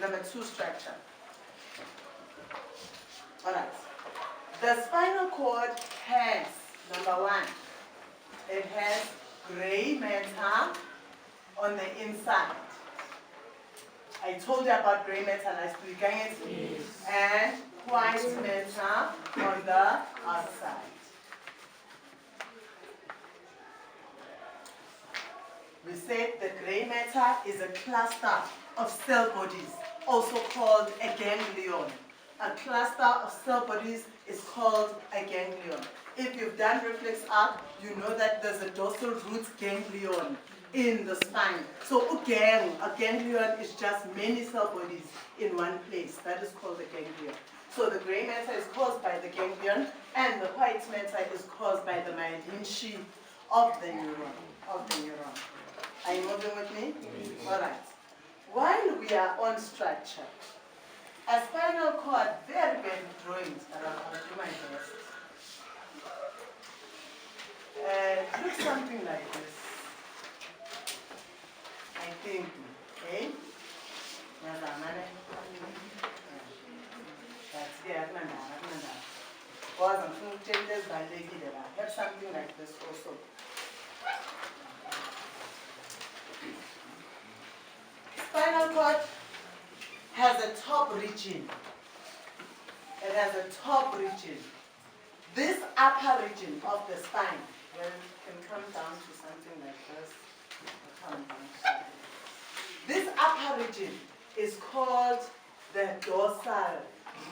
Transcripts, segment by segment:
Number 2 structure. Alright. The spinal cord has, number 1, it has gray matter on the inside. I told you about gray matter last week, yes. And white matter on the outside. We said the gray matter is a cluster of cell bodies, also called a ganglion. A cluster of cell bodies is called a ganglion. If you've done reflex arc, you know that there's a dorsal root ganglion in the spine. So a ganglion is just many cell bodies in one place. That is called a ganglion. So the gray matter is caused by the ganglion, and the white matter is caused by the myelin sheath of the neuron. Are you moving with me? All right. While we are on structure, a spinal cord, very bad drawings, but I'll do my best. It looks something like this. I think, okay? I have something like this also. Spinal cord has a top region. It has a top region. This upper region of the spine, well, it can come down to something like this. This upper region is called the dorsal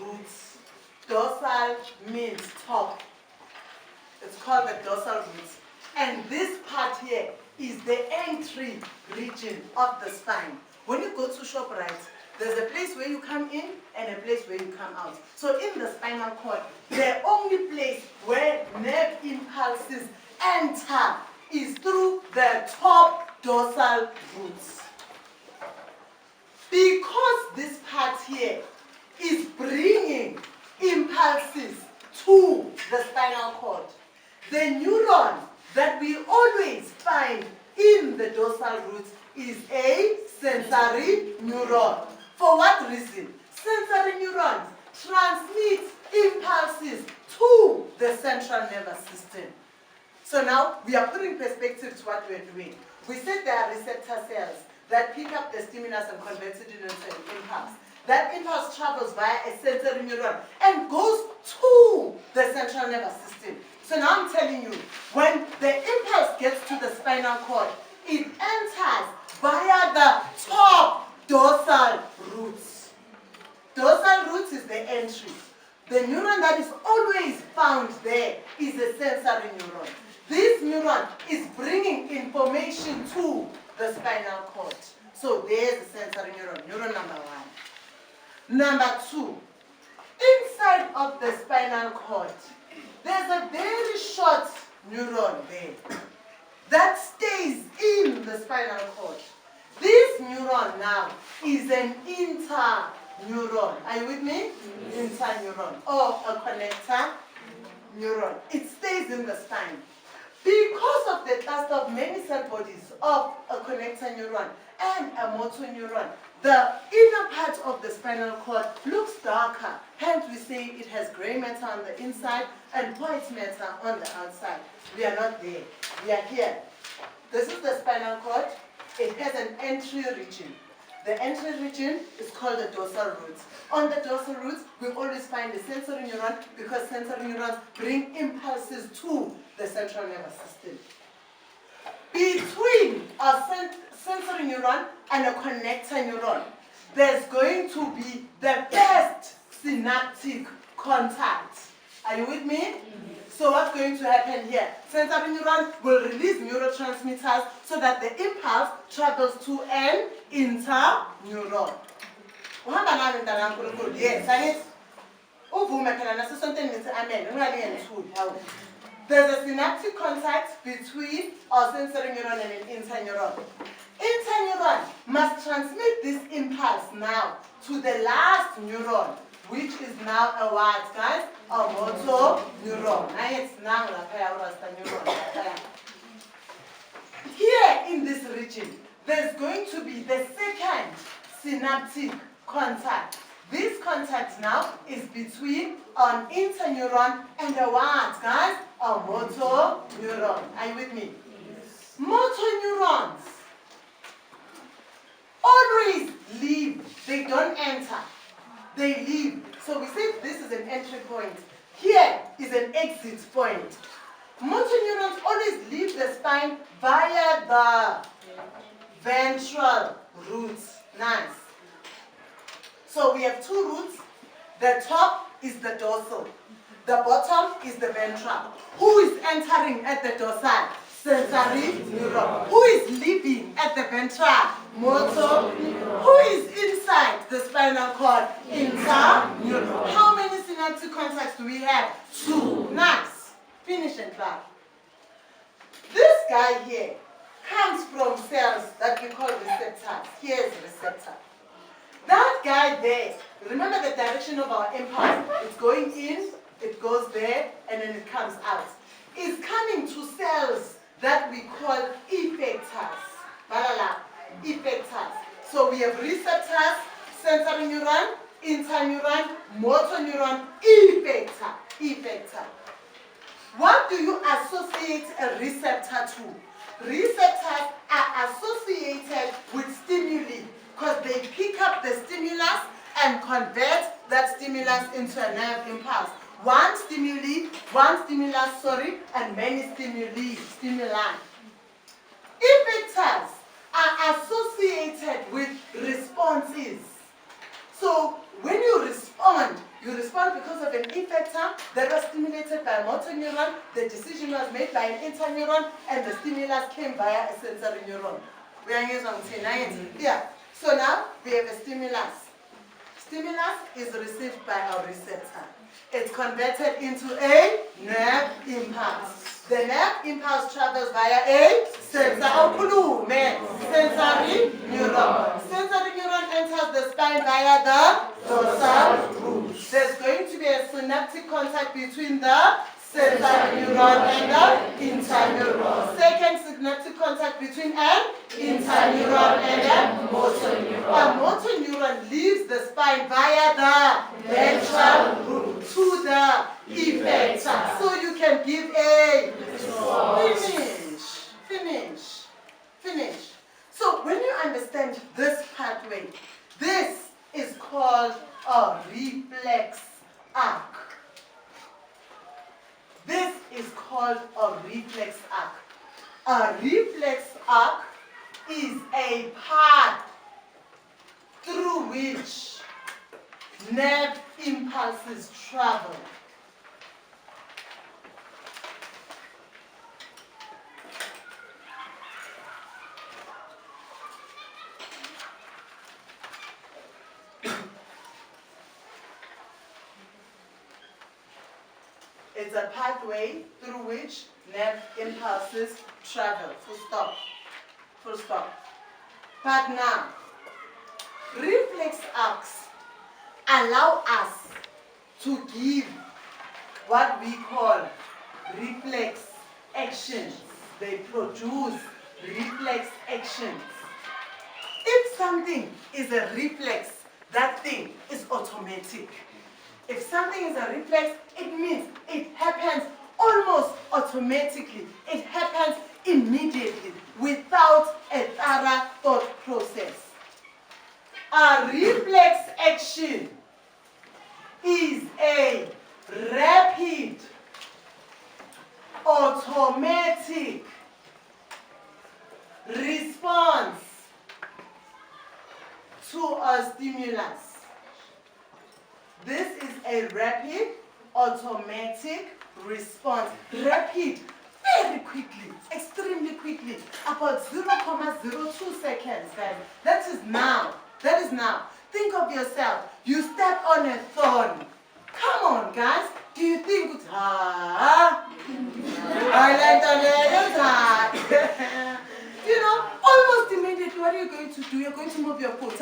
roots. Dorsal means top. It's called the dorsal roots. And this part here is the entry region of the spine. When you go to ShopRite, there's a place where you come in and a place where you come out. So in the spinal cord, the only place where nerve impulses enter is through the top dorsal roots. Because this part here is bringing impulses to the spinal cord, the neuron that we always find in the dorsal roots is a sensory neuron. For what reason? Sensory neurons transmit impulses to the central nervous system. So now we are putting perspective to what we're doing. We said there are receptor cells that pick up the stimulus and convert it into an impulse. That impulse travels via a sensory neuron and goes to the central nervous system. So now I'm telling you, when the impulse gets to the spinal cord, it enters via the top dorsal roots. Dorsal roots is the entry. The neuron that is always found there is a sensory neuron. This neuron is bringing information to the spinal cord. So there's the sensory neuron, neuron number 1. Number 2, inside of the spinal cord, there's a very short neuron there that stays in the spinal cord. This neuron now is an interneuron. Are you with me? Interneuron, or a connector neuron. It stays in the spine. Because of the cluster of many cell bodies of a connector neuron and a motor neuron, the inner part of the spinal cord looks darker. Hence we say it has gray matter on the inside and white matter on the outside. We are not there. We are here. This is the spinal cord. It has an entry region. The entry region is called the dorsal roots. On the dorsal roots, we always find the sensory neuron because sensory neurons bring impulses to the central nervous system. Between a sensory neuron and a connector neuron, there's going to be the first synaptic contact. Are you with me? So what's going to happen here? Sensory neuron will release neurotransmitters so that the impulse travels to an interneuron. Yes, there's a synaptic contact between our sensory neuron and an interneuron. Interneuron must transmit this impulse now to the last neuron, which is now a what, guys? A motor neuron. Here in this region, there's going to be the second synaptic contact. This contact now is between an interneuron and a what, guys? A motor neuron. Are you with me? Yes. Motor neurons always leave. They don't enter. They leave. So we say this is an entry point. Here is an exit point. Motor neurons always leave the spine via the ventral roots. Nice. So we have two roots. The top is the dorsal. The bottom is the ventral. Who is entering at the dorsal? Sensory neuron. Who is leaving at the ventral? Motor neuron. Who is inside the spinal cord? Interneuron. How many synaptic contacts do we have? 2. Nice. Finish and clap. This guy here comes from cells that we call receptors. Here's receptor. That guy there, remember the direction of our impulse. It's going in, it goes there, and then it comes out. It's coming to cells that we call effectors. Balala, effectors. So we have receptors, sensory neuron, interneuron, motor neuron, effector. Effector. What do you associate a receptor to? Receptors are associated with stimuli because they pick up the stimulus and convert that stimulus into a nerve impulse. One stimulus, and many stimuli. Effectors are associated with responses. So when you respond because of an effector that was stimulated by a motor neuron, the decision was made by an interneuron, and the stimulus came via a sensory neuron. We are using yeah. So now we have a stimulus. Stimulus is received by our receptor. It's converted into a nerve impulse. The nerve impulse travels via a sensory neuron. Sensory neuron enters the spine via the dorsal root. There's going to be a synaptic contact between the sensory neuron and the interneuron. Second synaptic contact between an interneuron and a motor neuron. A motor neuron leaves the spine via the ventral root to the effector. So you can give a finish. So when you understand this pathway, this is called a reflex arc. This is called a reflex arc. A reflex arc is a path through which nerve impulses travel. It's a pathway through which nerve impulses travel. Full stop. But now, reflex arcs allow us to give what we call reflex actions. They produce reflex actions. If something is a reflex, that thing is automatic. If something is a reflex, it means it happens almost automatically. It happens immediately without a thorough thought process. A reflex action is a rapid, automatic response to a stimulus. This is a rapid, automatic response. Rapid, very quickly, extremely quickly, about 0.02 seconds, guys. That is now. Think of yourself. You step on a thorn. Come on, guys. Do you think it's you know, almost immediately, what are you going to do? You're going to move your foot.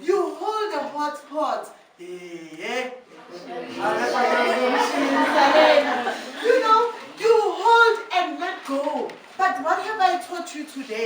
You hold a hot pot. You know, you hold and let go. But what have I taught you today?